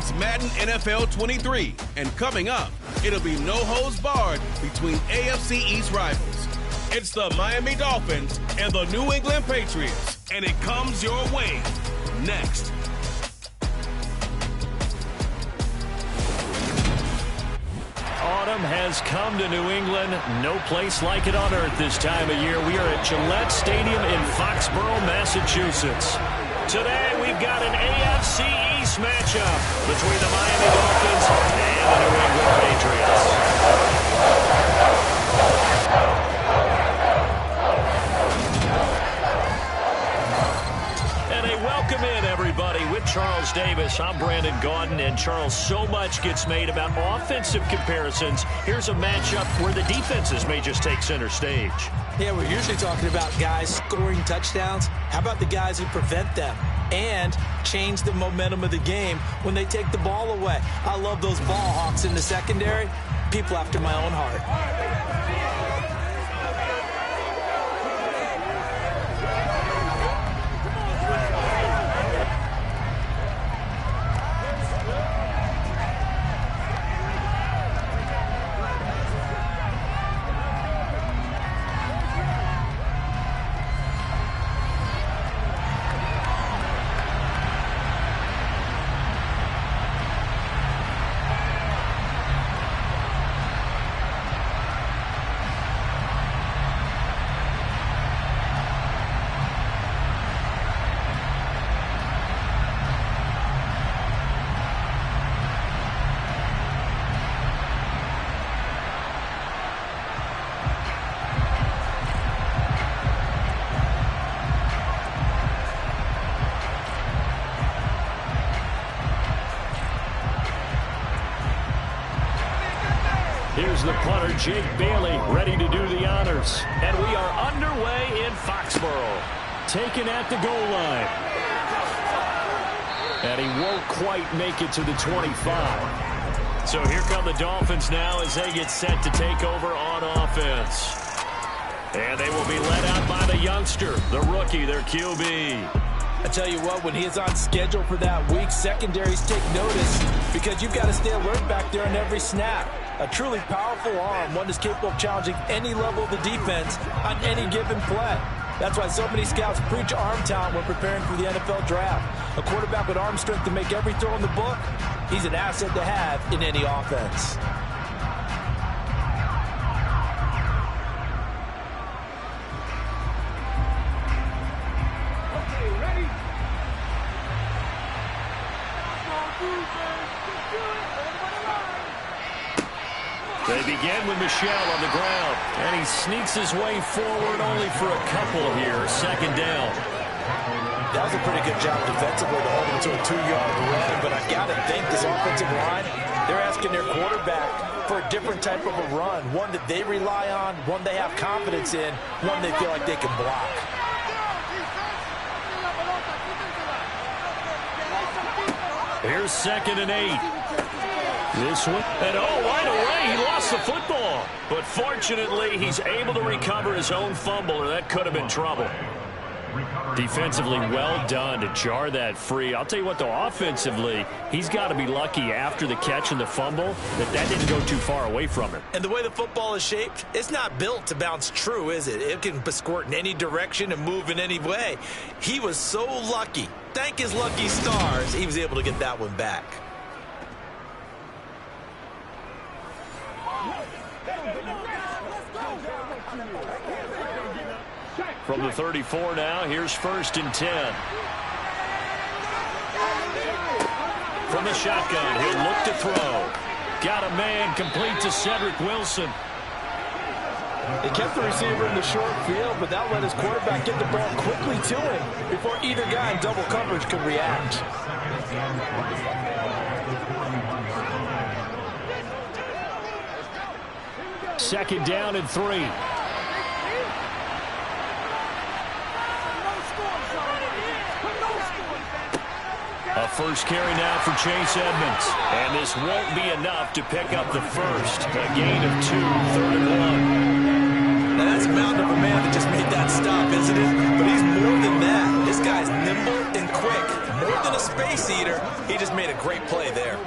It's Madden NFL 23, and coming up, it'll be no holds barred between AFC East rivals. It's the Miami Dolphins and the New England Patriots, and it comes your way next. Autumn has come to New England. No place like it on earth this time of year. We are at Gillette Stadium in Foxborough, Massachusetts. Today, we've got an AFC East matchup between the Miami Dolphins and the New England Patriots. And a welcome in, everybody, with Charles Davis. I'm Brandon Gaudin, and Charles, so much gets made about offensive comparisons. Here's a matchup where the defenses may just take center stage. Yeah, we're usually talking about guys scoring touchdowns. How about the guys who prevent them and change the momentum of the game when they take the ball away? I love those ball hawks in the secondary. People after my own heart. Here's the punter, Jake Bailey, ready to do the honors. And we are underway in Foxborough. Taken at the goal line. And he won't quite make it to the 25. So here come the Dolphins now as they get set to take over on offense. And they will be led out by the youngster, the rookie, their QB. I tell you what, when he is on schedule for that week, secondaries take notice because you've got to stay alert back there on every snap. A truly powerful arm, one that's capable of challenging any level of the defense on any given play. That's why so many scouts preach arm talent when preparing for the NFL draft. A quarterback with arm strength to make every throw in the book, he's an asset to have in any offense. They begin with Michel on the ground, and he sneaks his way forward only for a couple here. Second down. That was a pretty good job defensively to hold him to a 2-yard run, but I got to think this offensive line, they're asking their quarterback for a different type of a run, one that they rely on, one they have confidence in, one they feel like they can block. Here's 2nd and 8. This one, and right away, he lost the football. But fortunately, he's able to recover his own fumble, or that could have been trouble. Defensively, well done to jar that free. I'll tell you what, though, offensively, he's got to be lucky after the catch and the fumble that didn't go too far away from him. And the way the football is shaped, it's not built to bounce true, is it? It can squirt in any direction and move in any way. He was so lucky. Thank his lucky stars, he was able to get that one back. From the 34 now, here's 1st and 10. From the shotgun, he'll look to throw. Got a man, complete to Cedric Wilson. They kept the receiver in the short field, but that let his quarterback get the ball quickly to him before either guy in double coverage could react. Second down and 3. A first carry now for Chase Edmonds. And this won't be enough to pick up the first. A gain of 2, 3rd and 1. Now that's a mountain of a man that just made that stop, isn't it? But he's more than that. This guy's nimble and quick. More than a space eater. He just made a great play there.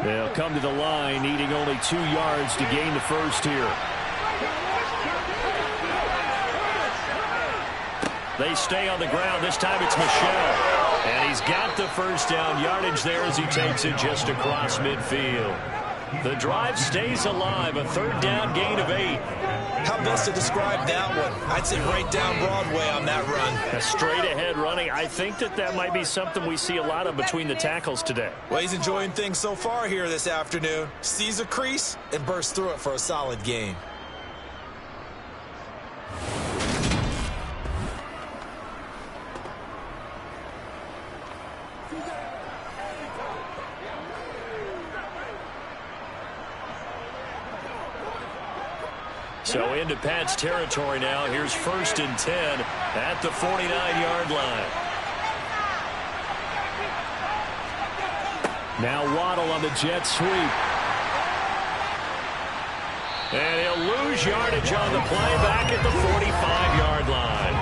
They'll come to the line, needing only 2 yards to gain the first here. They stay on the ground. This time it's Michel. And he's got the first down yardage there as he takes it just across midfield. The drive stays alive. A 3rd down gain of 8. How best to describe that one? I'd say right down Broadway on that run. A straight-ahead running. I think that might be something we see a lot of between the tackles today. Well, he's enjoying things so far here this afternoon. Sees a crease and bursts through it for a solid gain. So into Pat's territory now. Here's 1st and 10 at the 49-yard line. Now Waddle on the jet sweep. And he'll lose yardage on the play back at the 45-yard line.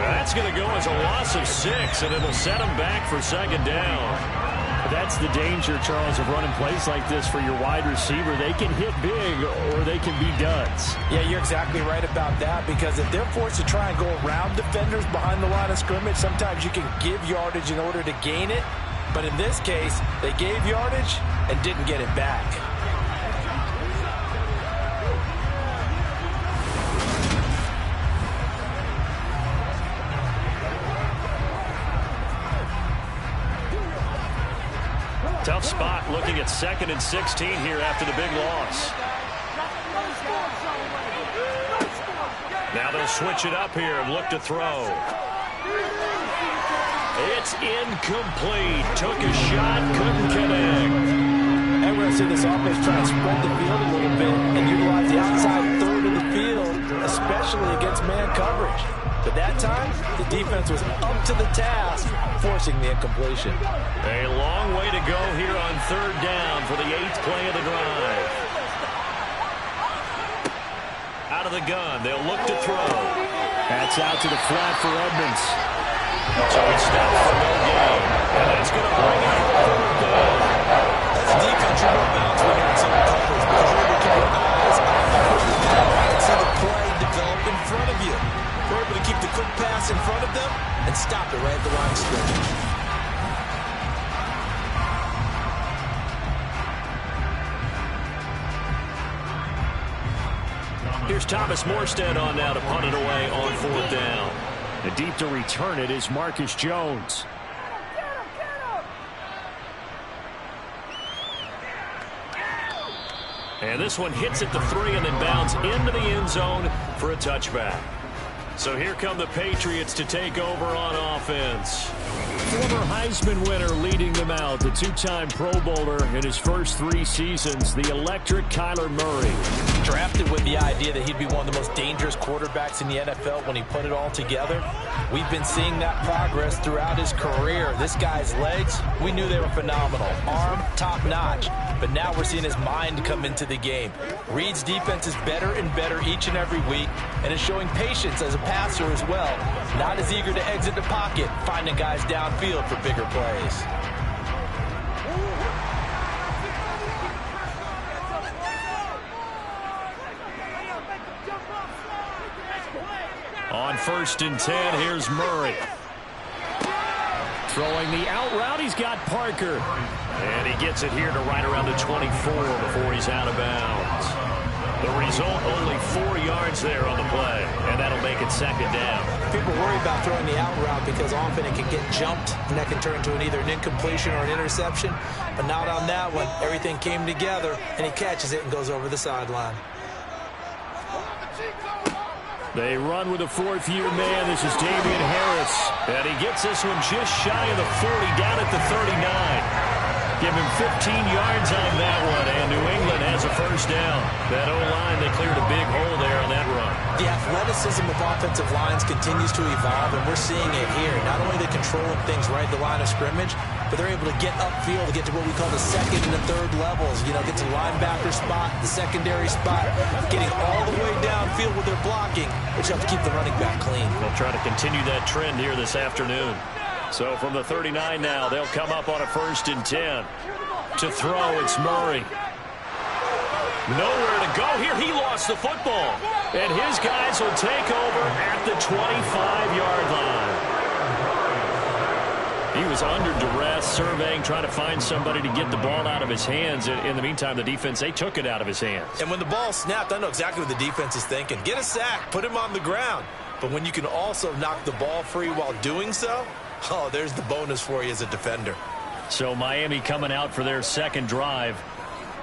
That's going to go as a loss of 6, and it'll set him back for 2nd down. That's the danger, Charles, of running plays like this for your wide receiver. They can hit big or they can be duds. Yeah, you're exactly right about that, because if they're forced to try and go around defenders behind the line of scrimmage, sometimes you can give yardage in order to gain it. But in this case, they gave yardage and didn't get it back. Tough spot looking at 2nd and 16 here after the big loss. Now they'll switch it up here and look to throw. It's incomplete. Took a shot, couldn't connect. And we're going to see this offense try and spread the field a little bit and utilize the outside 3rd of the field, especially against man coverage. But that time, the defense was up to the task, forcing the incompletion. A long way to go here on 3rd down for the 8th play of the drive. Out of the gun, they'll look to throw. That's out to the flat for Edmonds. So he stops for no gain. And that's going to bring it up 3rd down. That's defense you will bounce when you're in some coverage, because you're able to keep your eyes on the quarterback and see the play develop in front of you. We're able to keep the quick pass in front of them and stop it right at the line of scrimmage. Here's Thomas Morstead on now to punt it away on 4th down. The deep to return it is Marcus Jones. And this one hits at the 3 and then bounds into the end zone for a touchback. So here come the Patriots to take over on offense. Former Heisman winner leading them out, the 2-time Pro Bowler in his first 3 seasons, the electric Kyler Murray. Drafted with the idea that he'd be one of the most dangerous quarterbacks in the NFL when he put it all together. We've been seeing that progress throughout his career. This guy's legs, we knew they were phenomenal. Arm, top-notch. But now we're seeing his mind come into the game. Reed's defense is better and better each and every week, and is showing patience as a passer as well. Not as eager to exit the pocket, finding guys downfield for bigger plays. On 1st and 10, here's Murray. Throwing the out route, he's got Parker. And he gets it here to right around the 24 before he's out of bounds. The result, only 4 yards there on the play, and that'll make it 2nd down. People worry about throwing the out route because often it can get jumped, and that can turn into either an incompletion or an interception. But not on that one. Everything came together, and he catches it and goes over the sideline. They run with a 4th-year man. This is Damian Harris. And he gets this one just shy of the 40, down at the 39. Give him 15 yards on that one, and New England has a 1st down. That O-line, they cleared a big hole there on that run. The athleticism of offensive lines continues to evolve, and we're seeing it here. Not only are they controlling things right at the line of scrimmage, but they're able to get upfield to get to what we call the 2nd and the 3rd levels. You know, get to linebacker spot, the secondary spot, getting all the way downfield with their blocking, which have to keep the running back clean. They'll try to continue that trend here this afternoon. So from the 39 now, they'll come up on a 1st and 10. To throw, it's Murray. Nowhere to go here. He lost the football. And his guys will take over at the 25-yard line. He was under duress, surveying, trying to find somebody to get the ball out of his hands. In the meantime, the defense, they took it out of his hands. And when the ball snapped, I know exactly what the defense is thinking. Get a sack, put him on the ground. But when you can also knock the ball free while doing so, oh, there's the bonus for you as a defender. So Miami coming out for their second drive.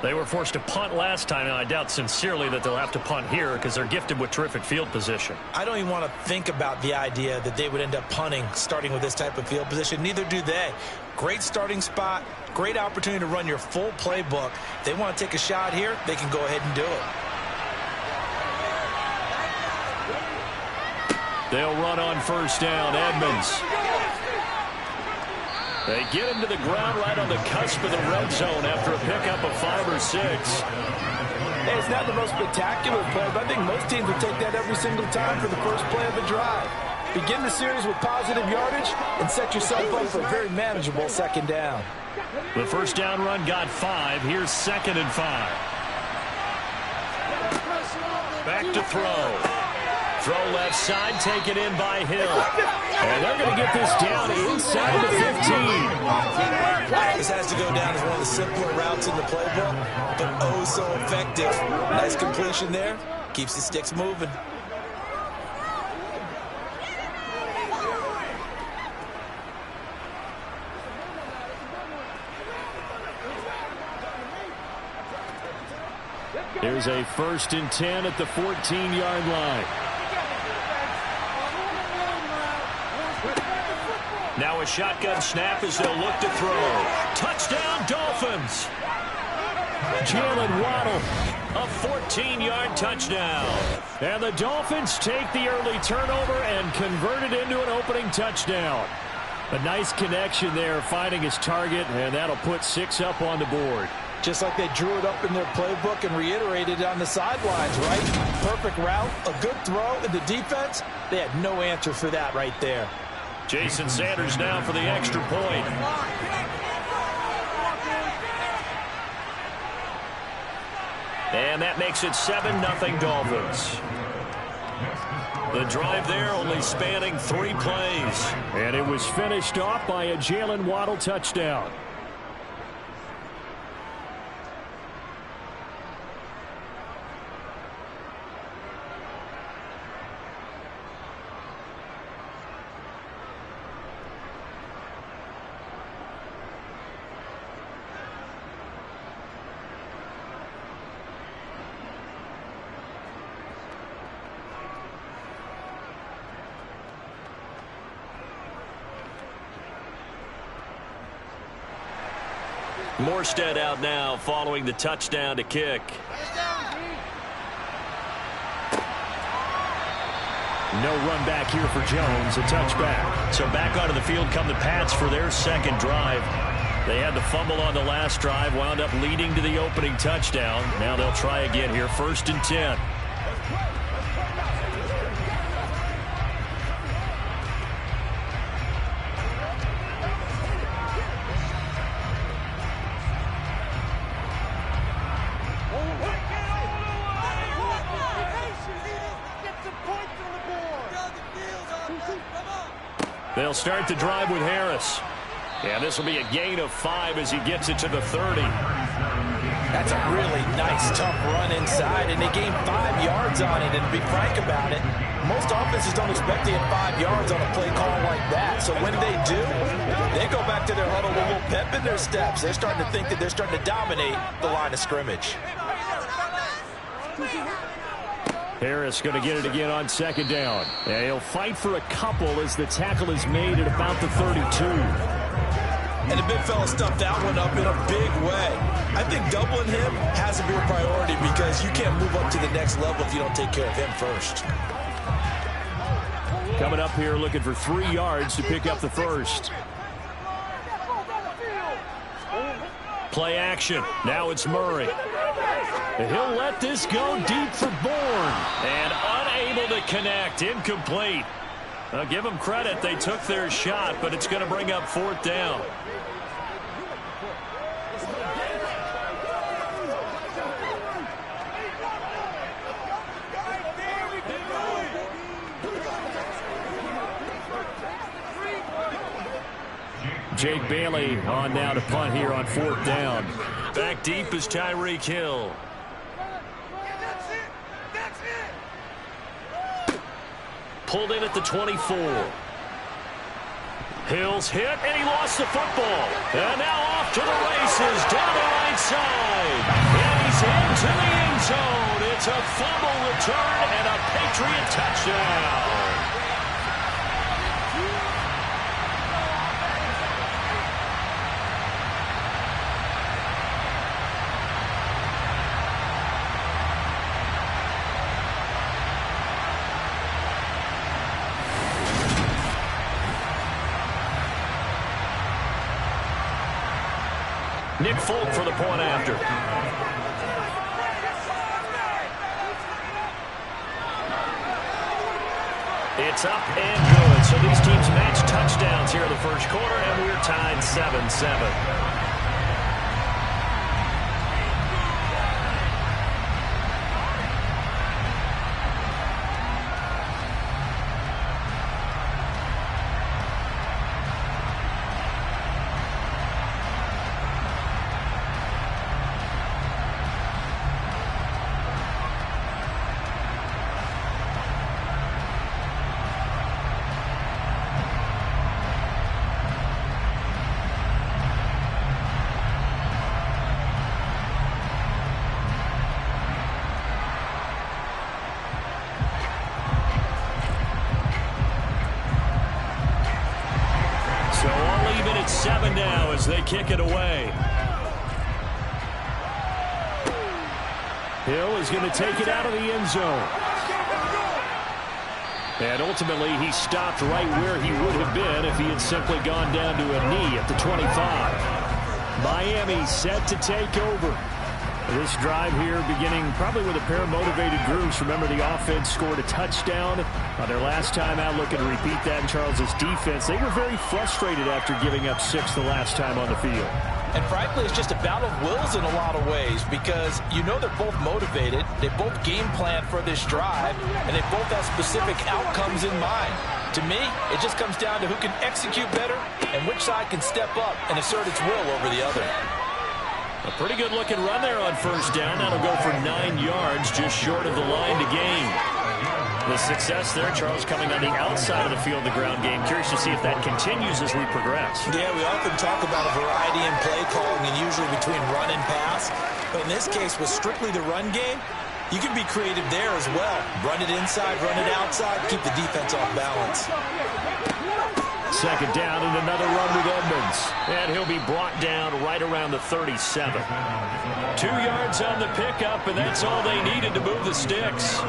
They were forced to punt last time, and I doubt sincerely that they'll have to punt here because they're gifted with terrific field position. I don't even want to think about the idea that they would end up punting starting with this type of field position. Neither do they. Great starting spot, great opportunity to run your full playbook. If they want to take a shot here, they can go ahead and do it. They'll run on 1st down. Edmonds. They get him to the ground right on the cusp of the red zone after a pickup of 5 or 6. Hey, it's not the most spectacular play, but I think most teams will take that every single time for the first play of the drive. Begin the series with positive yardage and set yourself up for a very manageable 2nd down. The 1st down run got 5. Here's 2nd and 5. Back to throw. Throw left side, taken in by Hill. And they're going to get this down inside the 15. This has to go down as one of the simpler routes in the playbook, but oh so effective. Nice completion there. Keeps the sticks moving. Here's a 1st and 10 at the 14-yard line. Now a shotgun snap as they'll look to throw. Touchdown, Dolphins. Jalen Waddle, a 14-yard touchdown. And the Dolphins take the early turnover and convert it into an opening touchdown. A nice connection there, finding his target, and that'll put 6 up on the board. Just like they drew it up in their playbook and reiterated it on the sidelines, right? Perfect route, a good throw, and the defense, they had no answer for that right there. Jason Sanders now for the extra point. And that makes it 7-0 Dolphins. The drive there only spanning 3 plays. And it was finished off by a Jalen Waddle touchdown. Morstead out now following the touchdown to kick. No run back here for Jones, a touchback. So back onto the field come the Pats for their second drive. They had the fumble on the last drive, wound up leading to the opening touchdown. Now they'll try again here, 1st and 10. They'll start the drive with Harris. And this will be a gain of 5 as he gets it to the 30. That's a really nice, tough run inside, and they gained 5 yards on it. And to be frank about it, most offenses don't expect to get 5 yards on a play call like that. So when they do, they go back to their huddle with a little pep in their steps. They're starting to think that they're starting to dominate the line of scrimmage. Harris going to get it again on 2nd down. And he'll fight for a couple as the tackle is made at about the 32. And the big fella stuffed that one up in a big way. I think doubling him has to be a priority because you can't move up to the next level if you don't take care of him first. Coming up here looking for 3 yards to pick up the first. Play action. Now it's Murray. He'll let this go deep for Bourne. And unable to connect. Incomplete. I'll give them credit. They took their shot, but it's going to bring up 4th down. Jake Bailey on now to punt here on 4th down. Back deep is Tyreek Hill. Pulled in at the 24. Hill's hit, and he lost the football. And now off to the races, down the right side. And he's into the end zone. It's a fumble return and a Patriot touchdown. Nick Folk for the point after. It's up and good. So these teams match touchdowns here in the first quarter, and we're tied 7-7. It's 7 now as they kick it away. Hill is going to take it out of the end zone. And ultimately, he stopped right where he would have been if he had simply gone down to a knee at the 25. Miami set to take over. This drive here beginning probably with a pair of motivated groups. Remember, the offense scored a touchdown on their last time out, looking to repeat that in Charles's defense. They were very frustrated after giving up 6 the last time on the field. And frankly, it's just a battle of wills in a lot of ways because you know they're both motivated, they both game plan for this drive, and they both have specific outcomes in mind. To me, it just comes down to who can execute better and which side can step up and assert its will over the other. A pretty good-looking run there on first down. That'll go for 9 yards, just short of the line to gain. The success there, Charles, coming on the outside of the field, the ground game. Curious to see if that continues as we progress. Yeah, we often talk about a variety in play calling and usually between run and pass. But in this case, with strictly the run game, you can be creative there as well. Run it inside, run it outside, keep the defense off balance. Second down and another run with Edmonds. And he'll be brought down right around the 37. 2 yards on the pickup, and that's all they needed to move the sticks.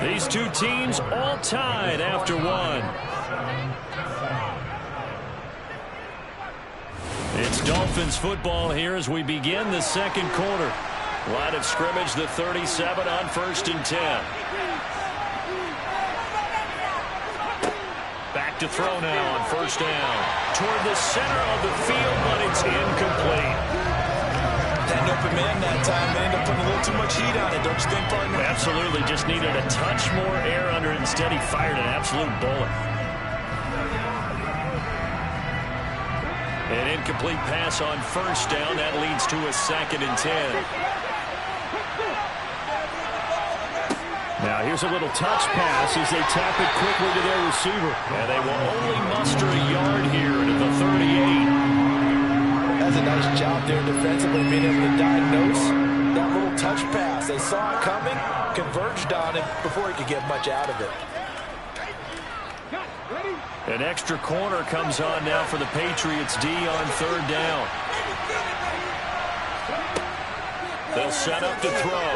These two teams all tied after one. It's Dolphins football here as we begin the second quarter. Line of scrimmage, the 37 on 1st and 10. Back to throw now on 1st down. Toward the center of the field, but it's incomplete. That open man that time, they ended up putting a little too much heat on it, don't you think, partner? Absolutely, just needed a touch more air under it. Instead, he fired an absolute bullet. An incomplete pass on 1st down. That leads to a 2nd and 10. Now here's a little touch pass as they tap it quickly to their receiver. And they will only muster a yard here to the 38. That's a nice job there defensively, being able to diagnose that little touch pass. They saw it coming, converged on it before he could get much out of it. An extra corner comes on now for the Patriots D on 3rd down. They'll set up to throw.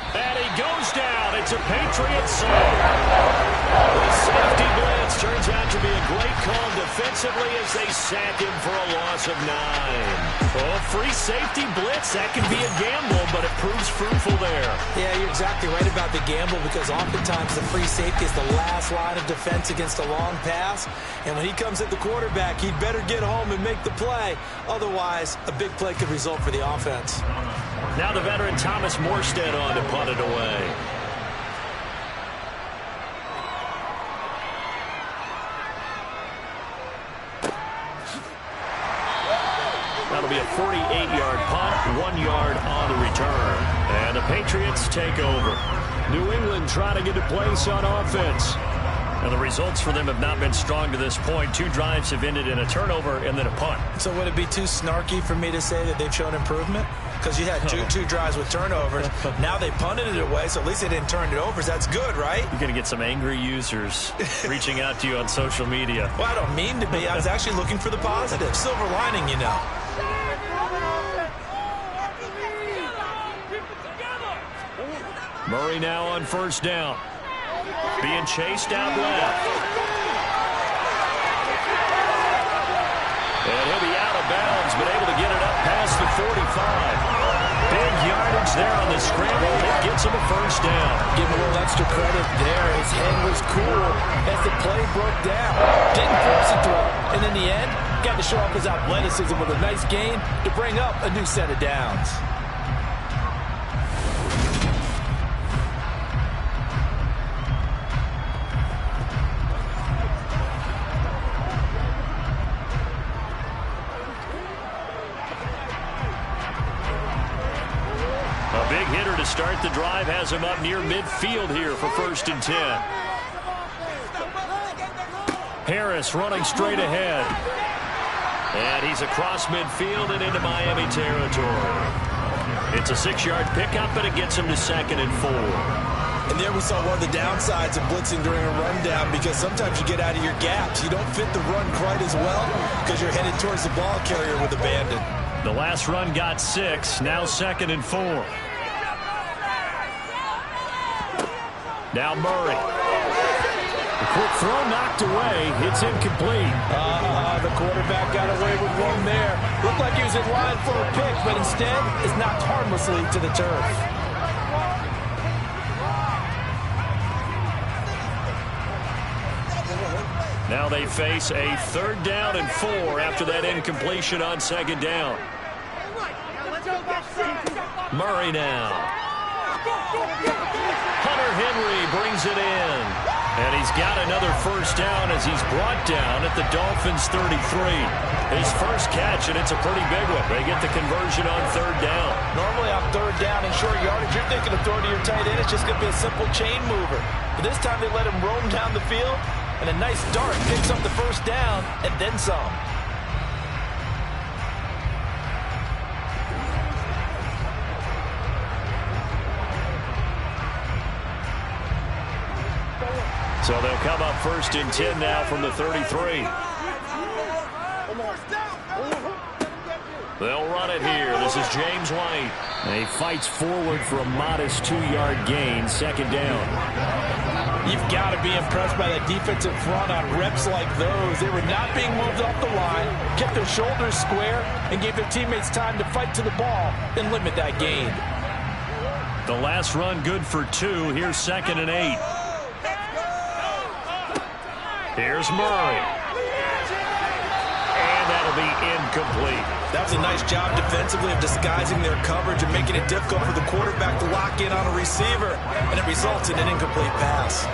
And he goes down. It's a Patriots save. The safety blitz turns out to be a great call defensively as they sack him for a loss of 9. Oh, free safety blitz. That can be a gamble, but it proves fruitful there. Yeah, you're exactly right about the gamble because oftentimes the free safety is the last line of defense against a long pass. And when he comes at the quarterback, he'd better get home and make the play. Otherwise, a big play could result for the offense. Now the veteran Thomas Morstead on to punt it away. That'll be a 48-yard punt, 1 yard on the return. And the Patriots take over. New England trying to get a place on offense. And the results for them have not been strong to this point. 2 drives have ended in a turnover and then a punt. So would it be too snarky for me to say that they've shown improvement? Because you had two drives with turnovers. Now they punted it away, so at least they didn't turn it over. So that's good, right? You're going to get some angry users reaching out to you on social media. Well, I don't mean to be. I was actually looking for the positive. Silver lining, you know. Murray now on first down. Being chased out left. And he'll be out of bounds, but able to get it up past the 45. Big yardage there on the scramble. It gets him a first down. Give him a little extra credit there. His head was cool as the play broke down. Didn't force a throw. And in the end, got to show off his athleticism with a nice gain to bring up a new set of downs. Start the drive, has him up near midfield here for 1st and 10. Harris running straight ahead. And he's across midfield and into Miami territory. It's a 6-yard pickup, and it gets him to 2nd and 4. And there we saw one of the downsides of blitzing during a rundown because sometimes you get out of your gaps. You don't fit the run quite as well because you're headed towards the ball carrier with abandon. The last run got 6, now 2nd and 4. Now Murray. The quick throw knocked away. It's incomplete. The quarterback got away with one there. Looked like he was in line for a pick, but instead is knocked harmlessly to the turf. Now they face a 3rd down and 4 after that incompletion on 2nd down. Murray now. Hunter Henry brings it in. And he's got another first down as he's brought down at the Dolphins' 33. His first catch, and it's a pretty big one. They get the conversion on 3rd down. Normally on 3rd down and short yardage, you're thinking of throwing to your tight end. It's just going to be a simple chain mover. But this time they let him roam down the field, and a nice dart picks up the first down and then some. So they'll come up 1st and 10 now from the 33. They'll run it here. This is James White. And he fights forward for a modest 2-yard gain, 2nd down. You've got to be impressed by that defensive front on reps like those. They were not being moved off the line, kept their shoulders square, and gave their teammates time to fight to the ball and limit that gain. The last run good for 2. Here's 2nd and 8. Here's Murray. And that'll be incomplete. That was a nice job defensively of disguising their coverage and making it difficult for the quarterback to lock in on a receiver. And it results in an incomplete pass.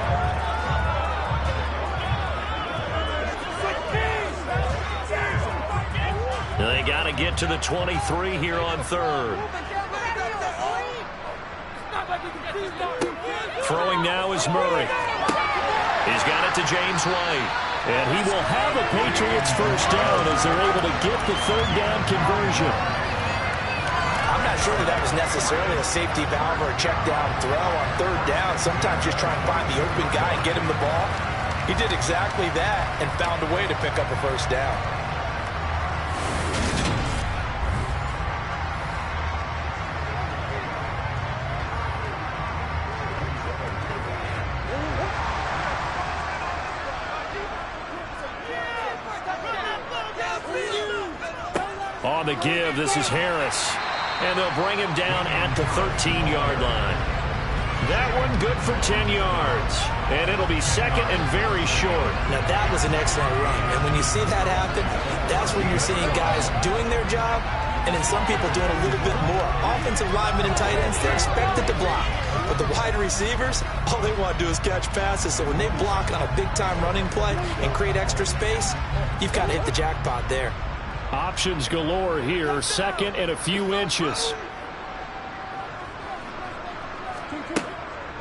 They got to get to the 23 here on 3rd. Throwing now is Murray. He's got it to James White. And he will have a Patriots first down as they're able to get the 3rd down conversion. I'm not sure that was necessarily a safety valve or a check down throw on 3rd down. Sometimes just try and find the open guy and get him the ball. He did exactly that and found a way to pick up a first down. On the give, this is Harris. And they'll bring him down at the 13-yard line. That one good for 10 yards. And it'll be second and very short. Now, that was an excellent run. And when you see that happen, that's when you're seeing guys doing their job and then some people doing a little bit more. Offensive linemen and tight ends, they're expected to block. But the wide receivers, all they want to do is catch passes. So when they block on a big-time running play and create extra space, you've got to hit the jackpot there. Options galore here. Second and a few inches.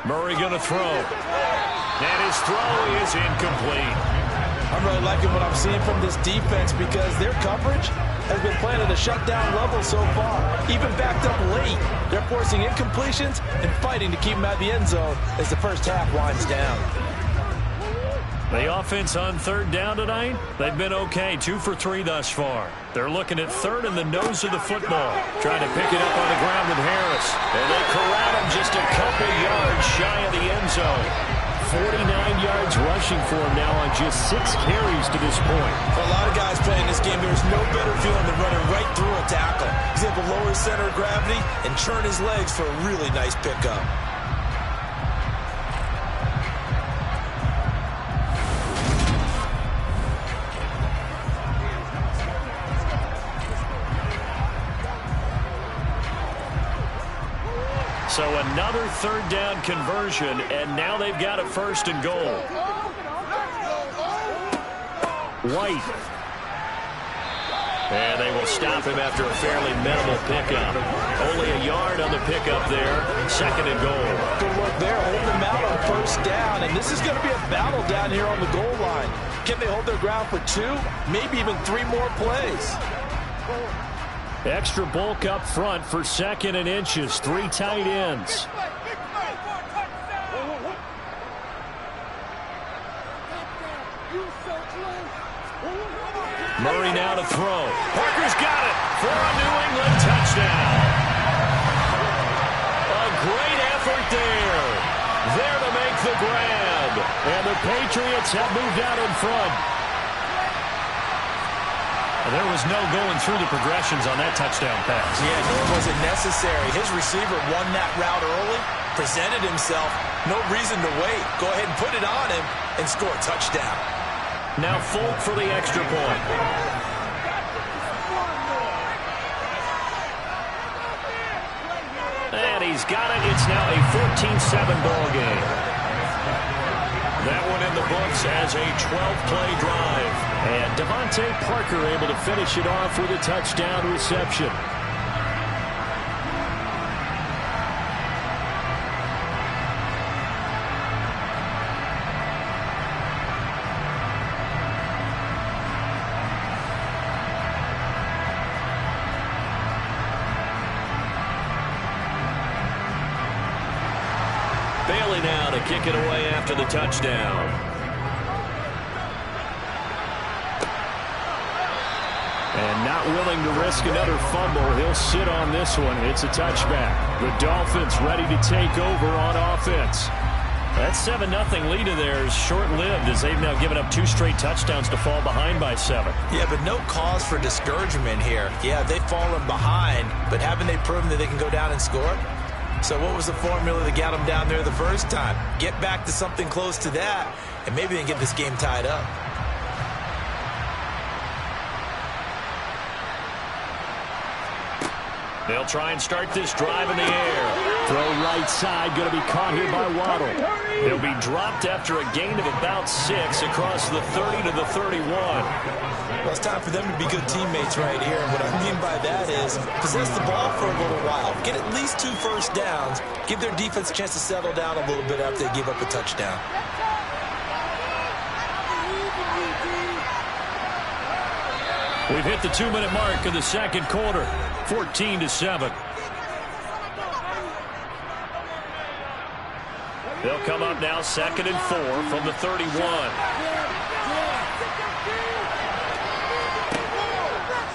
Murray going to throw. And his throw is incomplete. I'm really liking what I'm seeing from this defense because their coverage has been playing at a shutdown level so far. Even backed up late, they're forcing incompletions and fighting to keep them out of the end zone as the first half winds down. The offense on third down tonight, they've been okay. 2 for 3 thus far. They're looking at third in the nose of the football. Trying to pick it up on the ground with Harris. And they corral him just a couple yards shy of the end zone. 49 yards rushing for him now on just 6 carries to this point. For a lot of guys playing this game, there's no better feeling than running right through a tackle. He's able to lower his center of gravity and churn his legs for a really nice pickup. So another third down conversion, and now they've got a first and goal. White. And they will stop him after a fairly minimal pickup. Only a yard on the pickup there. Second and goal. Good work there, holding them out on first down, and this is going to be a battle down here on the goal line. Can they hold their ground for 2, maybe even 3 more plays? Extra bulk up front for second and inches. 3 tight ends. Murray now to throw. Parker's got it for a New England touchdown. A great effort there. There to make the grab. And the Patriots have moved out in front. There was no going through the progressions on that touchdown pass. Yeah, nor was it necessary. His receiver won that route early, presented himself. No reason to wait. Go ahead and put it on him and score a touchdown. Now Folk for the extra point. And he's got it. It's now a 14-7 ball game. That one in the books as a 12-play drive. And Devontae Parker able to finish it off with a touchdown reception. Bailey now to kick it away after the touchdown. And not willing to risk another fumble. He'll sit on this one. It's a touchback. The Dolphins ready to take over on offense. That 7-0 lead of theirs short-lived as they've now given up 2 straight touchdowns to fall behind by 7. Yeah, but no cause for discouragement here. Yeah, they've fallen behind, but haven't they proven that they can go down and score? So what was the formula that got them down there the first time? Get back to something close to that, and maybe they can get this game tied up. They'll try and start this drive in the air. Throw right side, going to be caught here by Waddle. He'll be dropped after a gain of about 6 across the 30 to the 31. Well, it's time for them to be good teammates right here. And what I mean by that is possess the ball for a little while. Get at least 2 first downs. Give their defense a chance to settle down a little bit after they give up a touchdown. We've hit the 2-minute mark of the second quarter. 14-7. They'll come up now 2nd and 4 from the 31.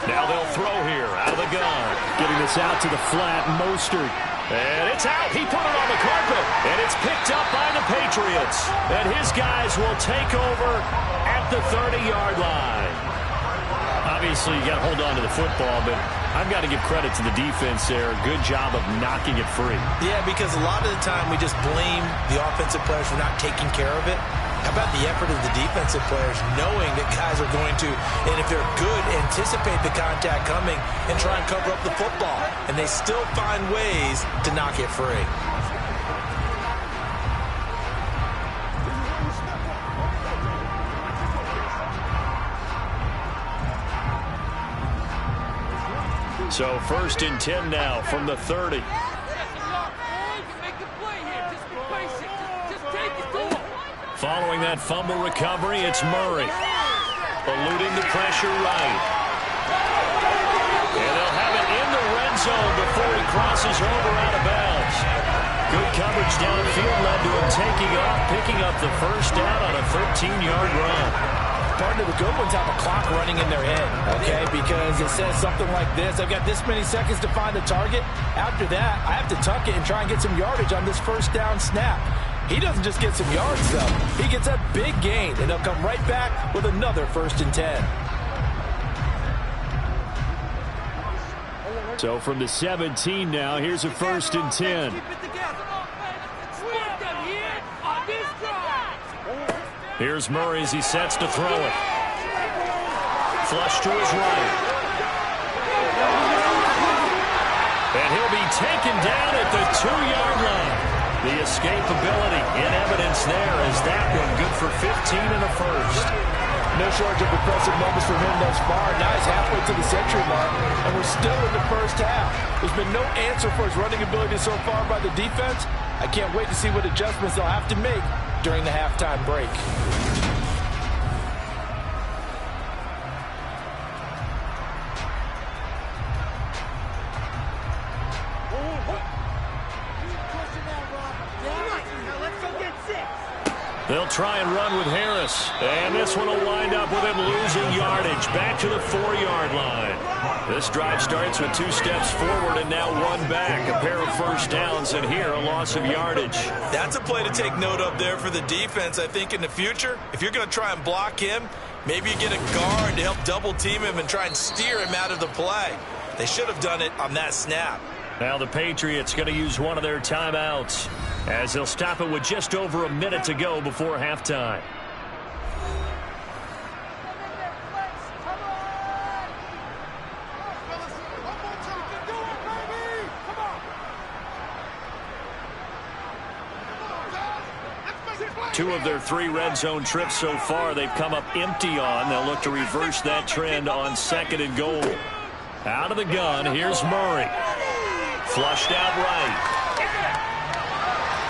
Now they'll throw here out of the gun. Getting this out to the flat, Mostert. And it's out. He put it on the carpet. And it's picked up by the Patriots. And his guys will take over at the 30-yard line. A Obviously, you got to hold on to the football, but I've got to give credit to the defense there. Good job of knocking it free. Yeah, because a lot of the time we just blame the offensive players for not taking care of it. How about the effort of the defensive players knowing that guys are going to, and if they're good, anticipate the contact coming and try and cover up the football. And they still find ways to knock it free. So 1st and 10 now from the 30. Following that fumble recovery, it's Murray. Eluding the pressure right. And they'll have it in the red zone before he crosses over out of bounds. Good coverage downfield led to him taking off, picking up the first down on a 13-yard run. Partner, the good ones have a clock running in their head, okay? Because it says something like this. I've got this many seconds to find the target. After that, I have to tuck it and try and get some yardage on this first down snap. He doesn't just get some yards, though. He gets a big gain, and they'll come right back with another 1st and 10. So from the 17 now, here's a 1st and 10. Here's Murray as he sets to throw it. Flush to his right. And he'll be taken down at the 2-yard line. The escapability in evidence there as that one good for 15 and a first. No shortage of impressive moments from him thus far. Now he's halfway to the century mark, and we're still in the first half. There's been no answer for his running ability so far by the defense. I can't wait to see what adjustments they'll have to make during the halftime break. They'll try and run with Harris. And this one will wind up with him losing yardage. Back to the 4-yard line. This drive starts with 2 steps forward and now 1 back. A pair of first downs, and here a loss of yardage. That's a play to take note of there for the defense. I think in the future, if you're going to try and block him, maybe you get a guard to help double team him and try and steer him out of the play. They should have done it on that snap. Now the Patriots going to use one of their timeouts as they'll stop it with just over a minute to go before halftime. Two of their 3 red zone trips so far they've come up empty on. They'll look to reverse that trend on 2nd and goal. Out of the gun, here's Murray. Flushed out right.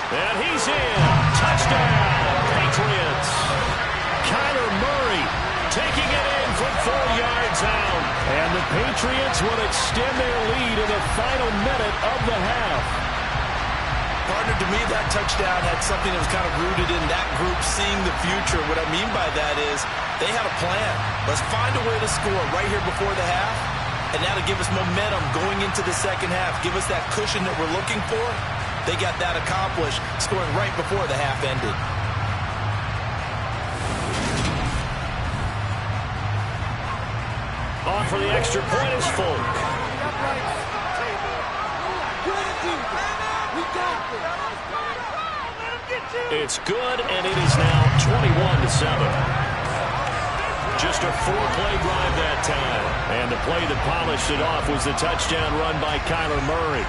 And he's in. Touchdown, Patriots. Kyler Murray taking it in from 4 yards out. And the Patriots will extend their lead in the final minute of the half. Partner, to me, that touchdown had something that was kind of rooted in that group seeing the future. What I mean by that is they had a plan. Let's find a way to score right here before the half. And that'll give us momentum going into the second half. Give us that cushion that we're looking for. They got that accomplished, scoring right before the half ended. On for the extra point is Folk. It's good, and it is now 21-7. Just a 4-play drive that time. And the play that polished it off was the touchdown run by Kyler Murray.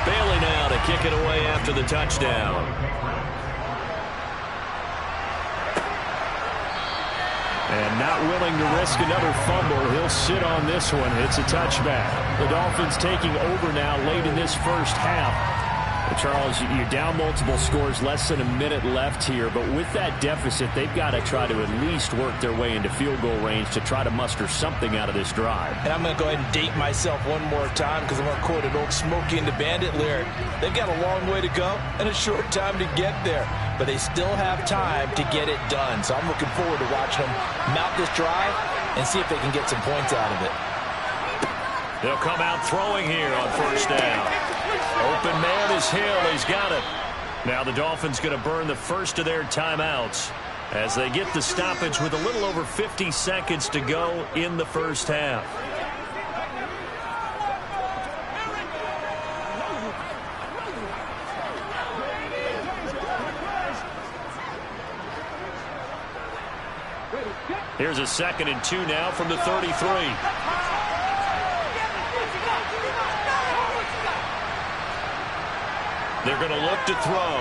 Bailey now to kick it away after the touchdown. And not willing to risk another fumble, he'll sit on this one. It's a touchback. The Dolphins taking over now late in this first half. Charles, you're down multiple scores, less than a minute left here, but with that deficit, they've got to try to at least work their way into field goal range to try to muster something out of this drive. And I'm going to go ahead and date myself one more time because I'm going to quote an old Smokey and the Bandit lyric. They've got a long way to go and a short time to get there, but they still have time to get it done. So I'm looking forward to watching them mount this drive and see if they can get some points out of it. They'll come out throwing here on first down. Open man is Hill. He's got it. Now the Dolphins going to burn the first of their timeouts as they get the stoppage with a little over 50 seconds to go in the first half. Here's a 2nd and 2 now from the 33. They're going to look to throw.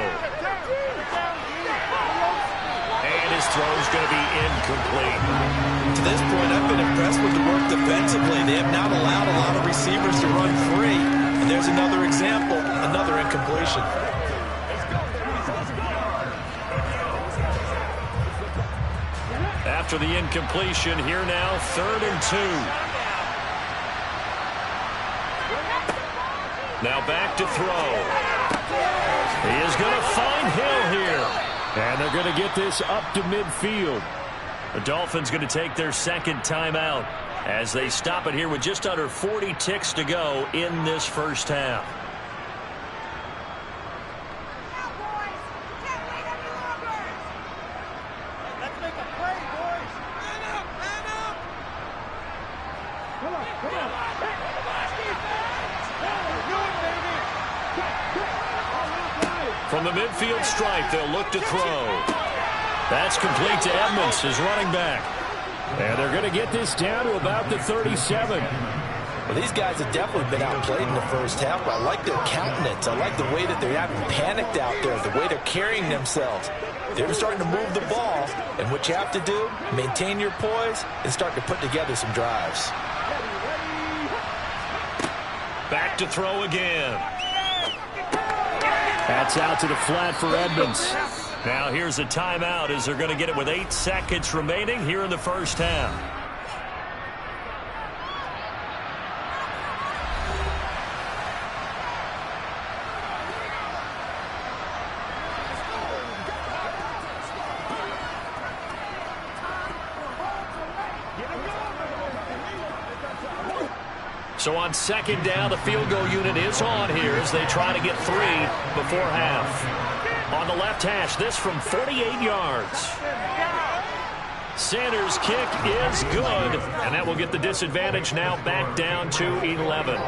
And his throw's going to be incomplete. To this point, I've been impressed with the work defensively. They have not allowed a lot of receivers to run free. And there's another example, another incompletion. After the incompletion, here now, 3rd and 2. Now back to throw. He is going to find Hill here. And they're going to get this up to midfield. The Dolphins going to take their 2nd timeout as they stop it here with just under 40 ticks to go in this first half. From the midfield stripe, they'll look to throw. That's complete to Edmonds, his running back. And they're going to get this down to about the 37. Well, these guys have definitely been outplayed in the first half, but I like their countenance. I like the way that they're having panicked out there, the way they're carrying themselves. They're starting to move the ball, and what you have to do, maintain your poise and start to put together some drives. Back to throw again. That's out to the flat for Edmonds. Now here's a timeout as they're going to get it with 8 seconds remaining here in the first half. So on 2nd down, the field goal unit is on here as they try to get 3 before half. On the left hash, this from 48 yards. Sanders' kick is good, and that will get the disadvantage now back down to 11.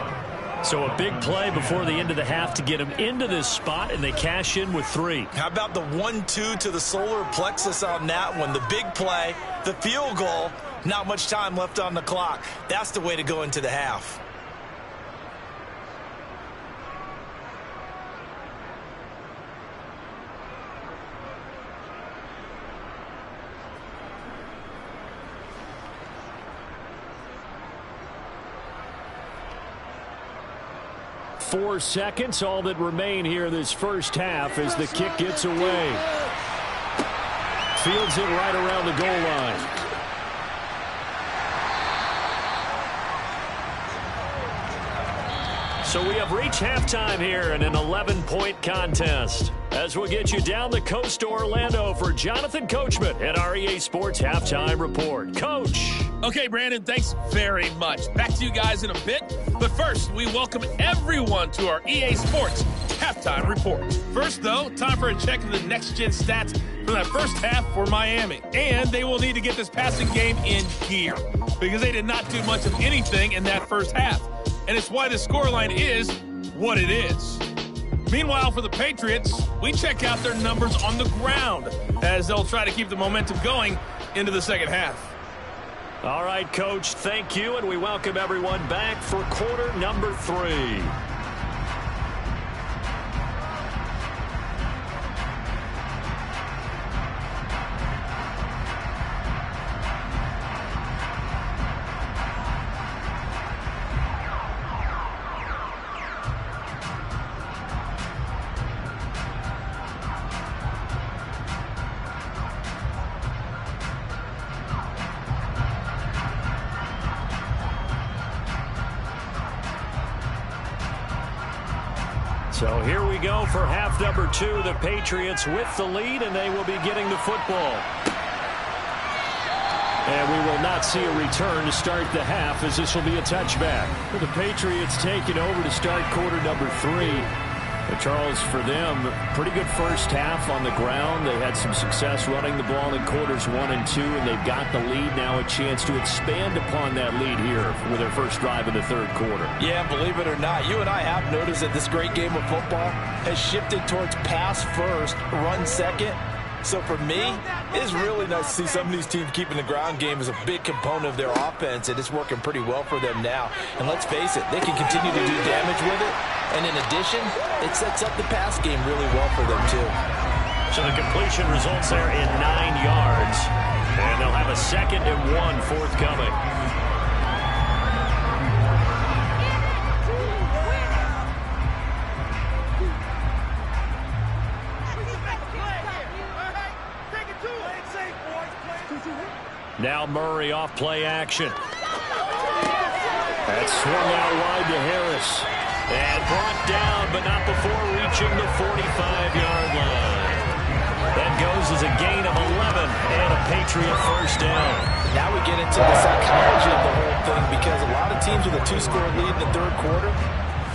So a big play before the end of the half to get them into this spot, and they cash in with 3. How about the 1-2 to the solar plexus on that one? The big play, the field goal, not much time left on the clock. That's the way to go into the half. Four seconds, all that remain here this first half as the kick gets away. Fields it right around the goal line. So we have reached halftime here in an 11-point contest. As we'll get you down the coast to Orlando for Jonathan Coachman at our EA Sports Halftime Report. Coach. Okay, Brandon, thanks very much. Back to you guys in a bit. But first, we welcome everyone to our EA Sports Halftime Report. First, though, time for a check of the next-gen stats from that first half for Miami. And they will need to get this passing game in gear because they did not do much of anything in that first half. And it's why the scoreline is what it is. Meanwhile, for the Patriots, we check out their numbers on the ground as they'll try to keep the momentum going into the second half. All right, Coach, thank you, and we welcome everyone back for quarter number 3. So here we go for half number 2. The Patriots with the lead, and they will be getting the football. And we will not see a return to start the half, as this will be a touchback. For the Patriots taking over to start quarter number 3. But Charles, for them, pretty good first half on the ground. They had some success running the ball in quarters 1 and 2, and they've got the lead now, a chance to expand upon that lead here with their first drive in the third quarter. Yeah, believe it or not, you and I have noticed that this great game of football has shifted towards pass first, run second. So for me, it's really nice to see some of these teams keeping the ground game as a big component of their offense, and it's working pretty well for them now. And let's face it, they can continue to do damage with it. And in addition, it sets up the pass game really well for them too. So the completion results there in 9 yards, and they'll have a 2nd and 1 forthcoming. Now Murray off play action. That's swung out wide to Harris. And brought down, but not before reaching the 45-yard line. That goes as a gain of 11 and a Patriot first down. Now we get into the psychology of the whole thing, because a lot of teams with a 2-score lead in the third quarter,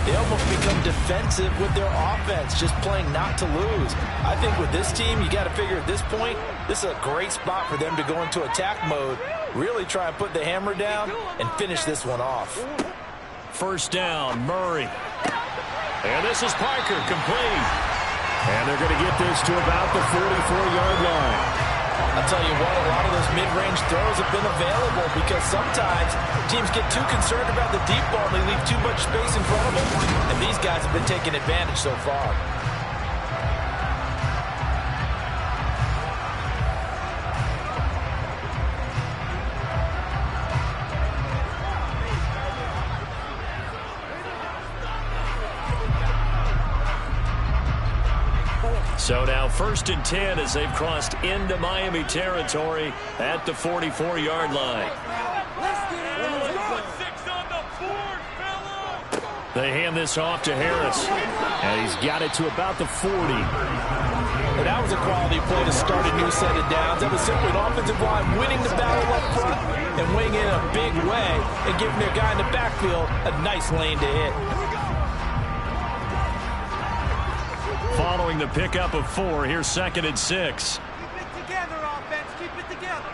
they almost become defensive with their offense, just playing not to lose. I think with this team, you got to figure at this point, this is a great spot for them to go into attack mode, really try and put the hammer down and finish this one off. First down, Murray. And this is Parker, complete. And they're going to get this to about the 44-yard line. I'll tell you what, a lot of those mid-range throws have been available, because sometimes teams get too concerned about the deep ball and they leave too much space in front of them, and these guys have been taking advantage so far. So now 1st and 10 as they've crossed into Miami territory at the 44-yard line. They hand this off to Harris, and he's got it to about the 40. And that was a quality play to start a new set of downs. That was simply an offensive line winning the battle up front and weighing in a big way and giving their guy in the backfield a nice lane to hit. Following the pickup of 4, here's 2nd and 6. Keep it together, offense. Keep it together.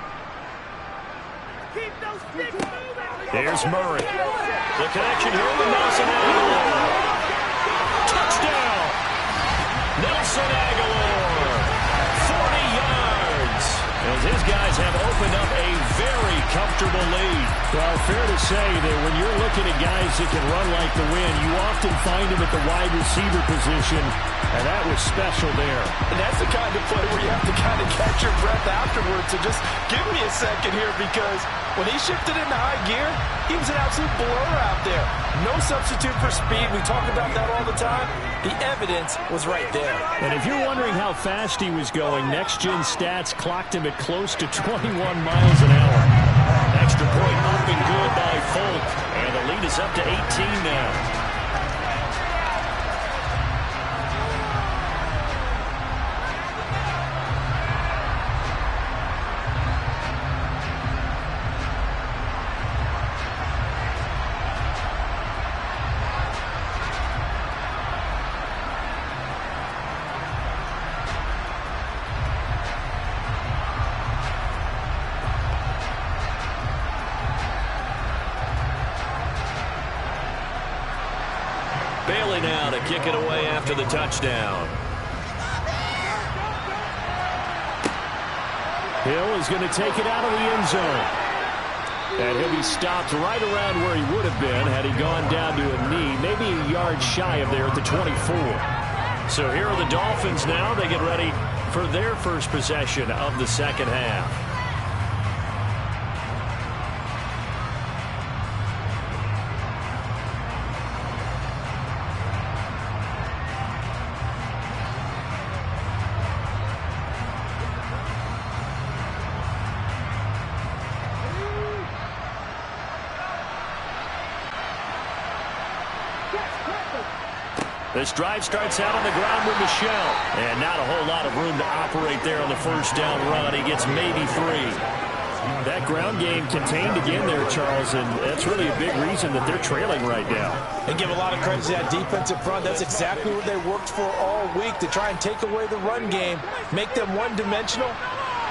Keep those sticks moving. Here's Murray. The connection here with Nelson Aguilar. Touchdown! Nelson Aguilar. 40 yards. As his guys have opened up a very comfortable lead. Well, fair to say that when you're looking at guys that can run like the wind, you often find them at the wide receiver position. And that was special there. And that's the kind of play where you have to kind of catch your breath afterwards. So just give me a second here, because when he shifted into high gear, he was an absolute blur out there. No substitute for speed. We talk about that all the time. The evidence was right there. And if you're wondering how fast he was going, Next Gen Stats clocked him at close to 21 miles an hour. Extra point up and good by Folk. And the lead is up to 18 now. Bailey now to kick it away after the touchdown. Hill is going to take it out of the end zone. And he'll be stopped right around where he would have been had he gone down to a knee, maybe a yard shy of there at the 24. So here are the Dolphins now. They get ready for their first possession of the second half. This drive starts out on the ground with Michelle. And not a whole lot of room to operate there on the first down run. He gets maybe 3. That ground game contained again there, Charles, and that's really a big reason that they're trailing right now. And give a lot of credit to that defensive front. That's exactly what they worked for all week, to try and take away the run game, make them one-dimensional.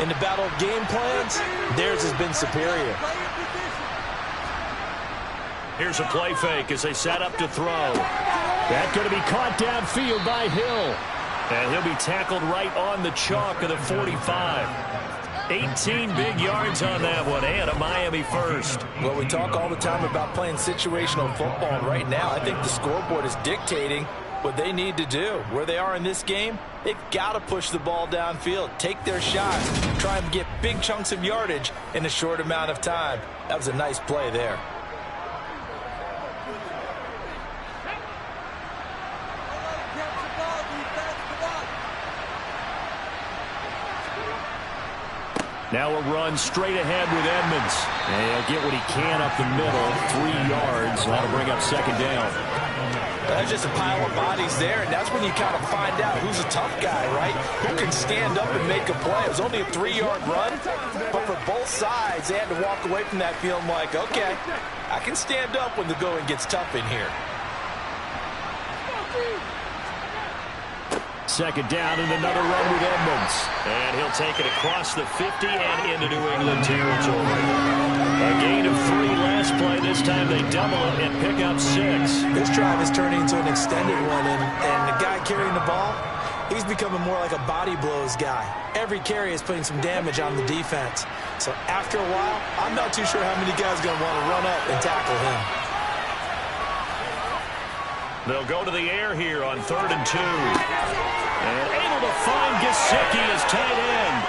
In the battle of game plans, theirs has been superior. Here's a play fake as they set up to throw. That's going to be caught downfield by Hill. And he'll be tackled right on the chalk of the 45. 18 big yards on that one, and a Miami first. Well, we talk all the time about playing situational football. Right now, I think the scoreboard is dictating what they need to do. Where they are in this game, they've got to push the ball downfield, take their shots, try and get big chunks of yardage in a short amount of time. That was a nice play there. Now a run straight ahead with Edmonds. And he'll get what he can up the middle, 3 yards. That'll bring up second down. There's just a pile of bodies there, and that's when you kind of find out who's a tough guy, right? Who can stand up and make a play. It was only a 3-yard run, but for both sides, they had to walk away from that feeling like, okay, I can stand up when the going gets tough in here. Second down and another run with Edmonds. And he'll take it across the 50 and into New England territory. A gain of 3 last play. This time they double it and pick up 6. This drive is turning into an extended one, and the guy carrying the ball, he's becoming more like a body blows guy. Every carry is putting some damage on the defense. So after a while, I'm not too sure how many guys are going to want to run up and tackle him. They'll go to the air here on 3rd and 2. And able to find Gesicki as tight end.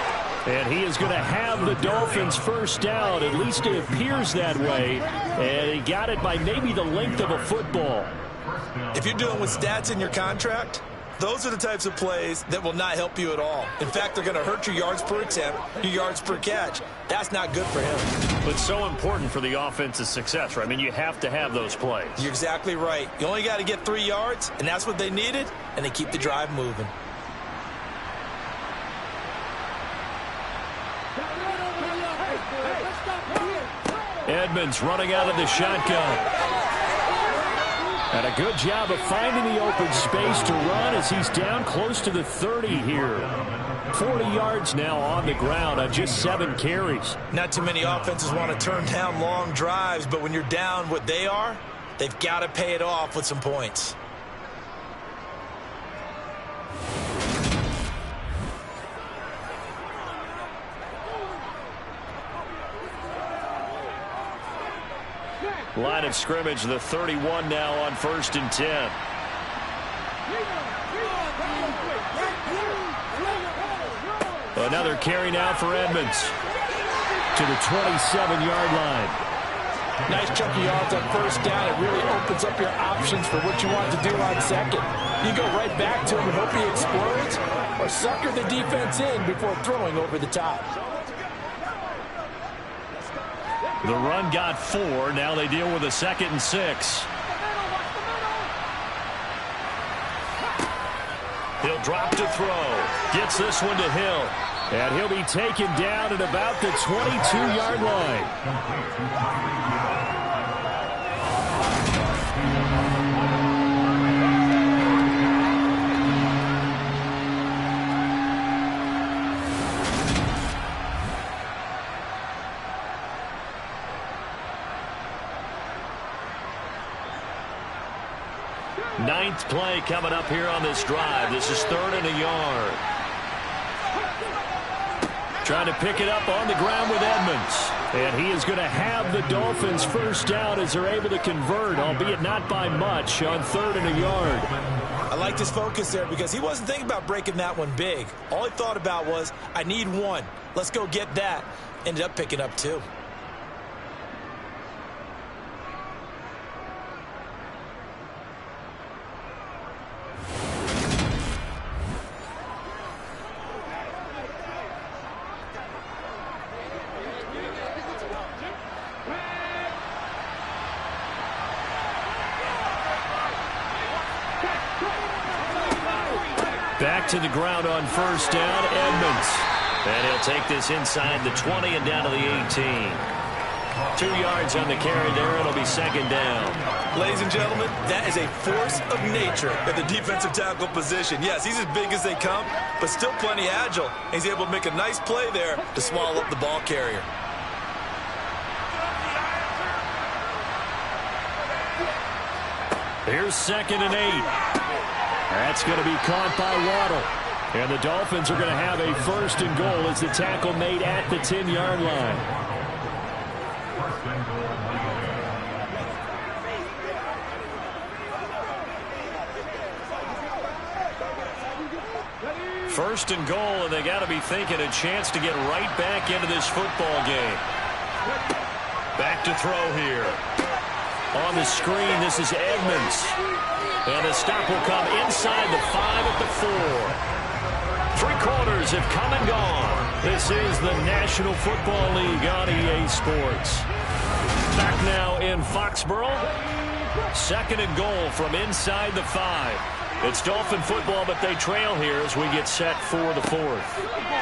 And he is going to have the Dolphins first down. At least it appears that way. And he got it by maybe the length of a football. If you're dealing with stats in your contract, those are the types of plays that will not help you at all. In fact, they're going to hurt your yards per attempt, your yards per catch. That's not good for him. But so important for the offense's success, right? I mean, you have to have those plays. You're exactly right. You only got to get 3 yards, and that's what they needed, and they keep the drive moving. Edmonds running out of the shotgun. And a good job of finding the open space to run as he's down close to the 30 here. 40 yards now on the ground on just 7 carries. Not too many offenses want to turn down long drives, but when you're down what they are, they've got to pay it off with some points. Line of scrimmage, the 31 now on 1st and 10. Another carry now for Edmonds to the 27-yard line. Nice chunky yards on first down. It really opens up your options for what you want to do on second. You go right back to him and hope he explodes, or sucker the defense in before throwing over the top. The run got 4. Now they deal with a 2nd and 6. He'll drop to throw. Gets this one to Hill. And he'll be taken down at about the 22-yard line. Ninth play coming up here on this drive. This is 3rd and a yard. Trying to pick it up on the ground with Edmonds. And he is going to have the Dolphins first down as they're able to convert, albeit not by much, on 3rd and a yard. I liked his focus there because he wasn't thinking about breaking that one big. All he thought about was, I need 1. Let's go get that. Ended up picking up 2. Back to the ground on first down, Edmonds. And he'll take this inside the 20 and down to the 18. 2 yards on the carry there. It'll be second down. Ladies and gentlemen, that is a force of nature at the defensive tackle position. Yes, he's as big as they come, but still plenty agile. He's able to make a nice play there to swallow up the ball carrier. Here's 2nd and 8. That's going to be caught by Waddle. And the Dolphins are going to have a 1st and goal as the tackle made at the 10-yard line. First and goal, and they got to be thinking a chance to get right back into this football game. Back to throw here. On the screen, this is Edmonds. And the stop will come inside the 5 at the 4. 3 quarters have come and gone. This is the National Football League on EA Sports. Back now in Foxborough. 2nd and goal from inside the 5. It's Dolphin football, but they trail here as we get set for the 4th.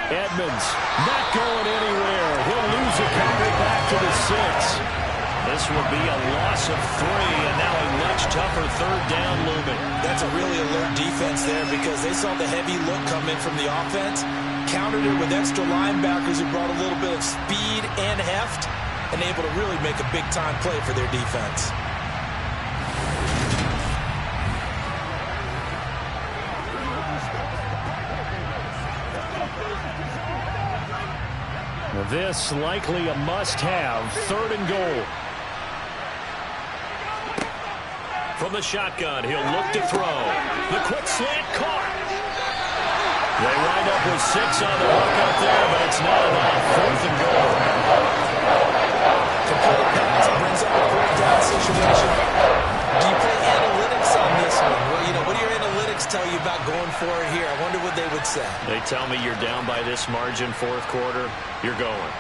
Edmonds not going anywhere. He'll lose a couple back to the 6. This will be a loss of 3, and now a much tougher 3rd down looming. That's a really alert defense there because they saw the heavy look come in from the offense, countered it with extra linebackers who brought a little bit of speed and heft, and able to really make a big-time play for their defense. This likely a must-have, 3rd and goal. From the shotgun, he'll look to throw. The quick slant caught. They wind up with 6 on the hook up there, but it's not enough. 4th and goal. Complete pass brings up a 4th down situation. Do you play analytics on this one? Well, what do your analytics tell you about going for it here? I wonder what they would say. They tell me you're down by this margin, 4th quarter, you're going.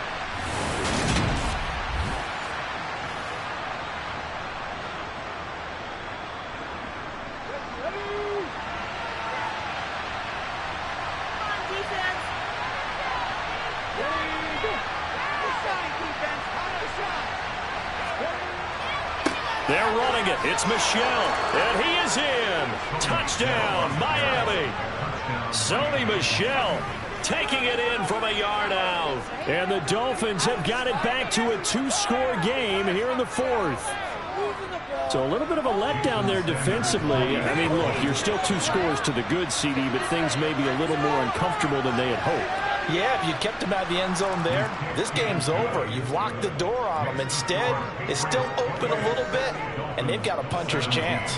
They're running it. It's Michel, and he is in. Touchdown, Miami. Sony Michel taking it in from a yard out. And the Dolphins have got it back to a 2-score game here in the 4th. So a little bit of a letdown there defensively. I mean, look, you're still 2 scores to the good, CD, but things may be a little more uncomfortable than they had hoped. Yeah, if you kept them out of the end zone there, this game's over. You've locked the door on them. Instead, it's still open a little bit, and they've got a puncher's chance.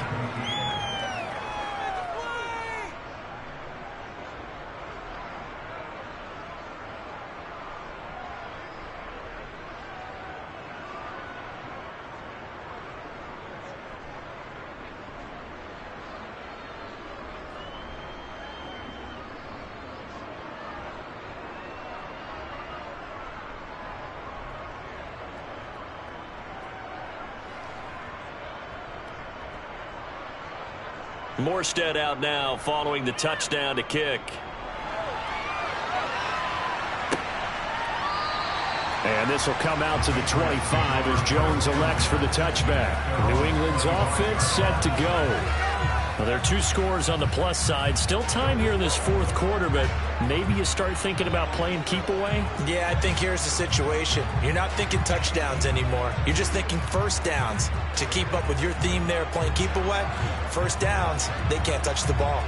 Morstead out now following the touchdown to kick. And this will come out to the 25 as Jones elects for the touchback. New England's offense set to go. Well, there are 2 scores on the plus side. Still time here in this 4th quarter, but maybe you start thinking about playing keep away? Yeah, I think here's the situation. You're not thinking touchdowns anymore. You're just thinking 1st downs. To keep up with your theme there, playing keep away, 1st downs, they can't touch the ball.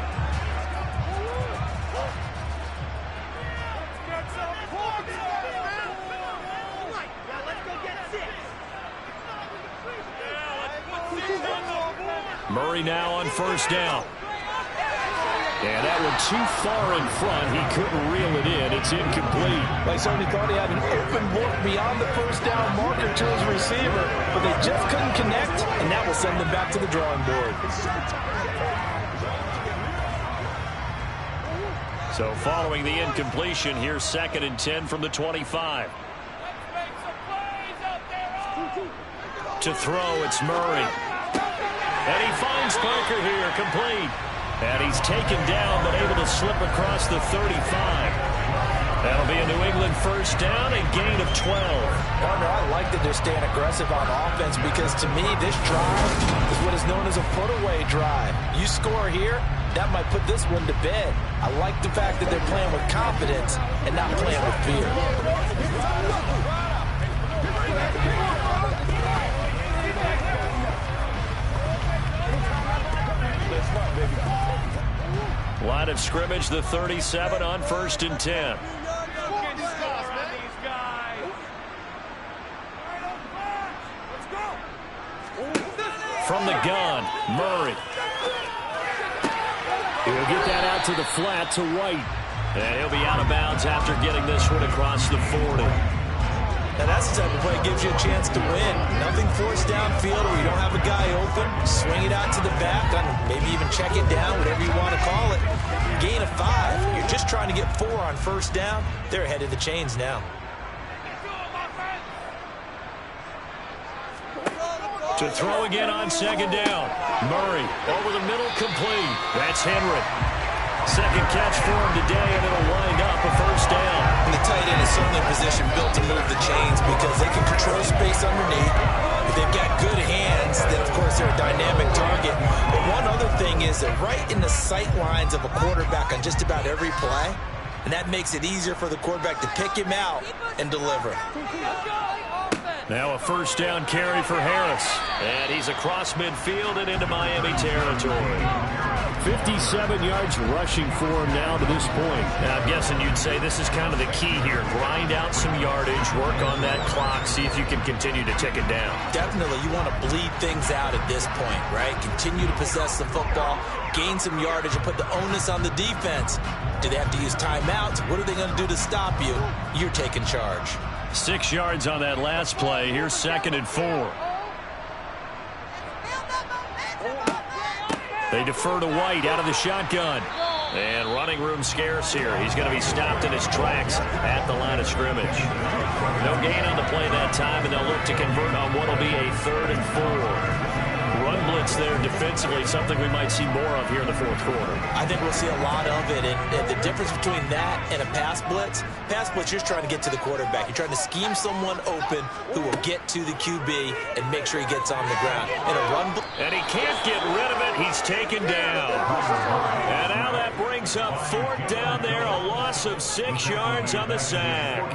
Murray now on 1st down. And that one too far in front. He couldn't reel it in. It's incomplete. They certainly thought he had an open look beyond the 1st down marker to his receiver, but they just couldn't connect, and that will send them back to the drawing board. So following the incompletion, here's 2nd and 10 from the 25. To throw, it's Murray. And he finds Parker here, complete. And he's taken down, but able to slip across the 35. That'll be a New England first down, a gain of 12. Partner, I like that they're staying aggressive on offense because, to me, this drive is what is known as a put-away drive. You score here, that might put this one to bed. I like the fact that they're playing with confidence and not playing with fear. Line of scrimmage, the 37 on 1st and 10. From the gun, Murray. He'll get that out to the flat to White. And he'll be out of bounds after getting this one across the 40. Now that's the type of play that gives you a chance to win. Nothing forced downfield where you don't have a guy open. Swing it out to the back, maybe even check it down, whatever you want to call it. Gain of 5. You're just trying to get 4 on first down. They're ahead of the chains now. To throw again on 2nd down. Murray over the middle, complete. That's Henry. Second catch for him today, and it'll wind up a first down. And the tight end is certainly in position built to move the chains because they can control space underneath. If they've got good hands, then, of course, they're a dynamic target. But one other thing is they're right in the sight lines of a quarterback on just about every play, and that makes it easier for the quarterback to pick him out and deliver. Now a first down carry for Harris. And he's across midfield and into Miami territory. 57 yards rushing for him now to this point. Now, I'm guessing you'd say this is kind of the key here. Grind out some yardage, work on that clock, see if you can continue to tick it down. Definitely, you want to bleed things out at this point, right? Continue to possess the football, gain some yardage, and put the onus on the defense. Do they have to use timeouts? What are they going to do to stop you? You're taking charge. 6 yards on that last play. Here's 2nd and 4. They defer to White out of the shotgun. And running room scarce here. He's going to be stopped in his tracks at the line of scrimmage. No gain on the play that time, and they'll look to convert on what will be a 3rd and 4. Run blitz there defensively, something we might see more of here in the 4th quarter. I think we'll see a lot of it, and the difference between that and a pass blitz, you're just trying to get to the quarterback. You're trying to scheme someone open who will get to the QB and make sure he gets on the ground. In a run blitz, and he can't get rid of it. He's taken down. And now that brings up 4th down there, a loss of 6 yards on the sack.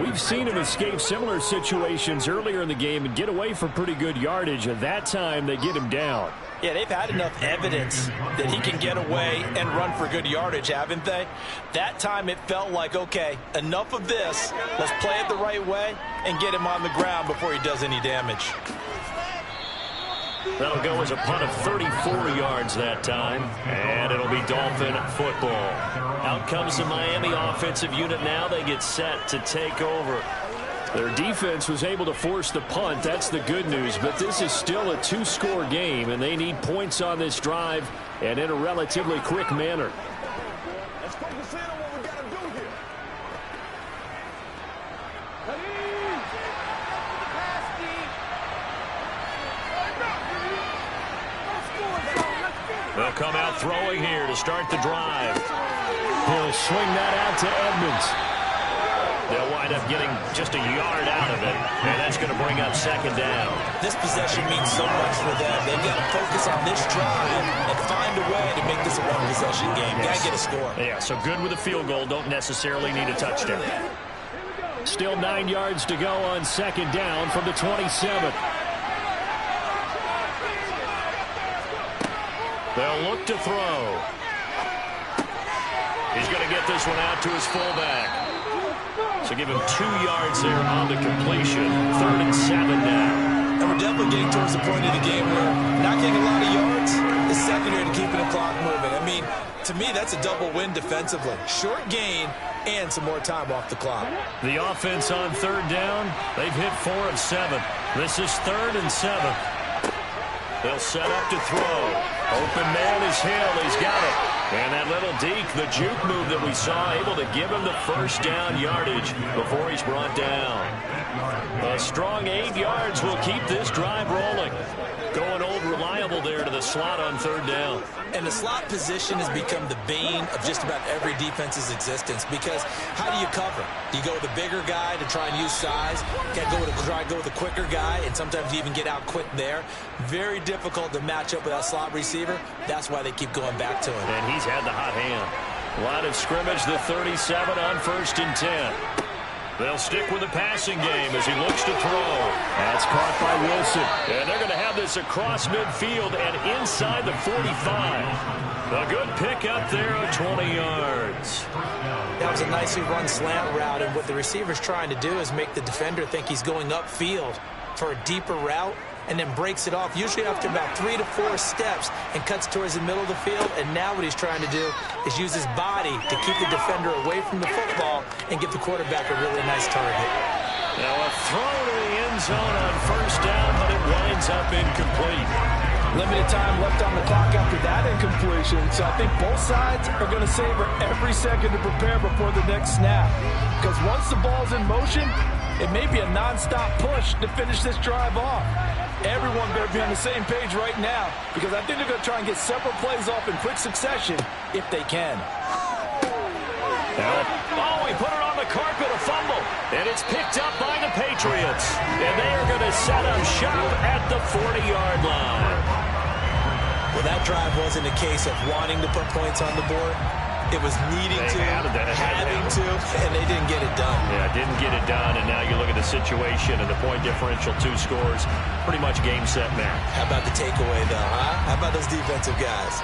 We've seen him escape similar situations earlier in the game and get away for pretty good yardage. At that time, they get him down. Yeah, they've had enough evidence that he can get away and run for good yardage, haven't they? That time it felt like, okay, enough of this. Let's play it the right way and get him on the ground before he does any damage. That'll go as a punt of 34 yards that time, and it'll be Dolphin football. Out comes the Miami offensive unit now. They get set to take over. Their defense was able to force the punt. That's the good news, but this is still a 2-score game, and they need points on this drive and in a relatively quick manner. Let's focus in on what we got to do here. They'll come out throwing here to start the drive. He'll swing that out to Edmonds. They'll wind up getting just a yard out of it, and that's going to bring up 2nd down. This possession means so much for them. They've got to focus on this drive and find a way to make this a one-possession game. Got to get a score. Yeah, so good with a field goal. Don't necessarily need a touchdown. Still 9 yards to go on 2nd down from the 27. They'll look to throw. He's going to get this one out to his fullback. So give him 2 yards there on the completion. 3rd and 7 now. And we're definitely getting towards the point of the game where not getting a lot of yards is secondary to keeping the clock moving. I mean, to me, that's a double win defensively. Short gain and some more time off the clock. The offense on 3rd down, they've hit 4 of 7. This is 3rd and 7. They'll set up to throw. Open man is Hill. He's got it. And that little deke, the juke move that we saw, able to give him the first down yardage before he's brought down. A strong 8 yards will keep this drive rolling. Going old reliable there to the slot on third down. And the slot position has become the bane of just about every defense's existence, because how do you cover? Do you go with a bigger guy to try and use size? Try to go with a quicker guy, and sometimes you even get out quick there. Very difficult to match up with that slot receiver. That's why they keep going back to him. And he's had the hot hand. Line of scrimmage, the 37 on 1st and 10. They'll stick with the passing game as he looks to throw. That's caught by Wilson. And they're going to have this across midfield and inside the 45. A good pick up there of 20 yards. That was a nicely run slant route, and what the receiver's trying to do is make the defender think he's going upfield for a deeper route, and then breaks it off, usually after about 3 to 4 steps, and cuts towards the middle of the field. And now what he's trying to do is use his body to keep the defender away from the football and give the quarterback a really nice target. Now a throw to the end zone on 1st down, but it winds up incomplete. Limited time left on the clock after that incompletion, so I think both sides are going to savor every second to prepare before the next snap. Because once the ball's in motion, it may be a non-stop push to finish this drive off. Everyone better be on the same page right now, because I think they're going to try and get several plays off in quick succession if they can. Oh, he put it on the carpet, a fumble. And it's picked up by the Patriots. And they are going to set up shop at the 40-yard line. Well, that drive wasn't a case of wanting to put points on the board. It was needing to, having to, and they didn't get it done. Yeah, didn't get it done, and now you look at the situation and the point differential, 2 scores, pretty much game, set, match. How about the takeaway, though, huh? How about those defensive guys?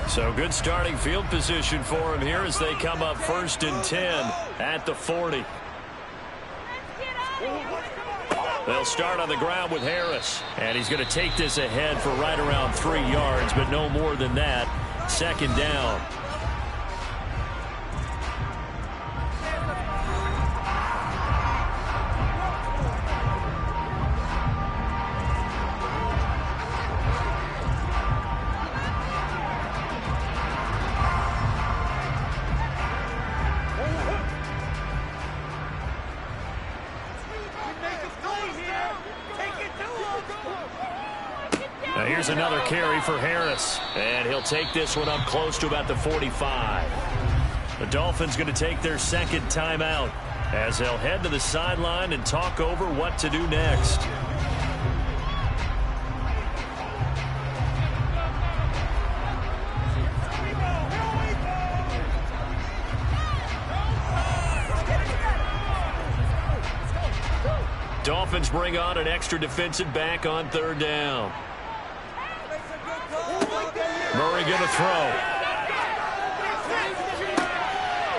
So good starting field position for him here as they come up 1st and 10 at the 40. They'll start on the ground with Harris. And he's going to take this ahead for right around 3 yards, but no more than that. 2nd down. Here's another carry for Harris, and he'll take this one up close to about the 45. The Dolphins going to take their 2nd timeout as they'll head to the sideline and talk over what to do next. Dolphins bring on an extra defensive back on 3rd down. Murray going to throw.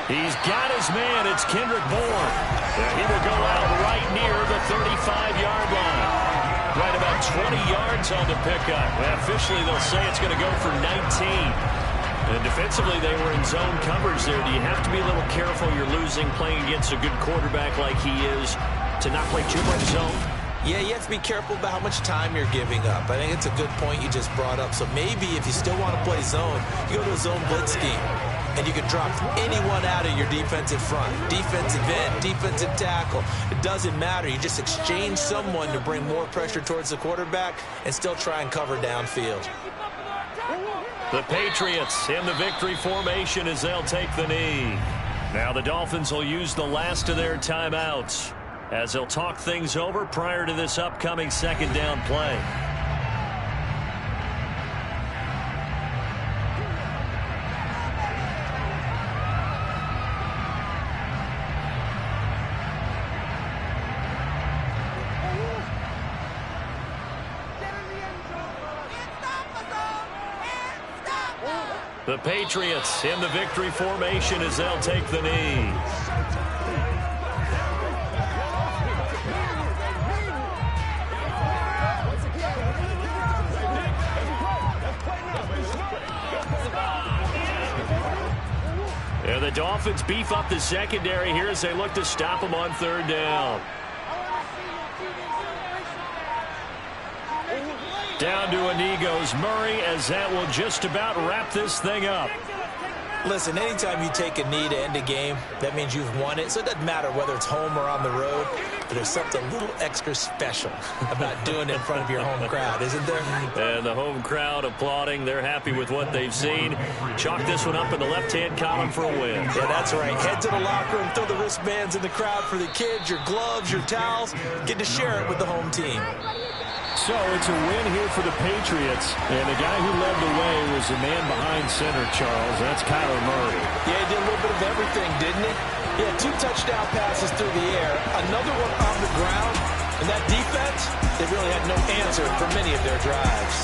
He's got his man. It's Kendrick Bourne. He will go out right near the 35-yard line. Right about 20 yards on the pickup. And officially, they'll say it's going to go for 19. And defensively, they were in zone coverage there. Do you have to be a little careful? You're losing playing against a good quarterback like he is to not play too much zone? Yeah, you have to be careful about how much time you're giving up. I think it's a good point you just brought up. So maybe if you still want to play zone, you go to a zone blitz scheme, and you can drop anyone out of your defensive front. Defensive end, defensive tackle. It doesn't matter. You just exchange someone to bring more pressure towards the quarterback and still try and cover downfield. The Patriots in the victory formation as they'll take the knee. Now the Dolphins will use the last of their timeouts as they'll talk things over prior to this upcoming 2nd down play. The Patriots in the victory formation as they'll take the knee. And the Dolphins beef up the secondary here as they look to stop them on 3rd down. Down to a knee goes Murray, as that will just about wrap this thing up. Listen, anytime you take a knee to end a game, that means you've won it. So it doesn't matter whether it's home or on the road, but there's something a little extra special about doing it in front of your home crowd, isn't there? And the home crowd applauding. They're happy with what they've seen. Chalk this one up in the left-hand column for a win. Yeah, that's right. Head to the locker room, throw the wristbands in the crowd for the kids, your gloves, your towels. Get to share it with the home team. So it's a win here for the Patriots. And the guy who led the way was the man behind center, Charles. That's Kyler Murray. Yeah, he did a little bit of everything, didn't he? He had 2 touchdown passes through the air, another one on the ground. And that defense, they really had no answer for many of their drives.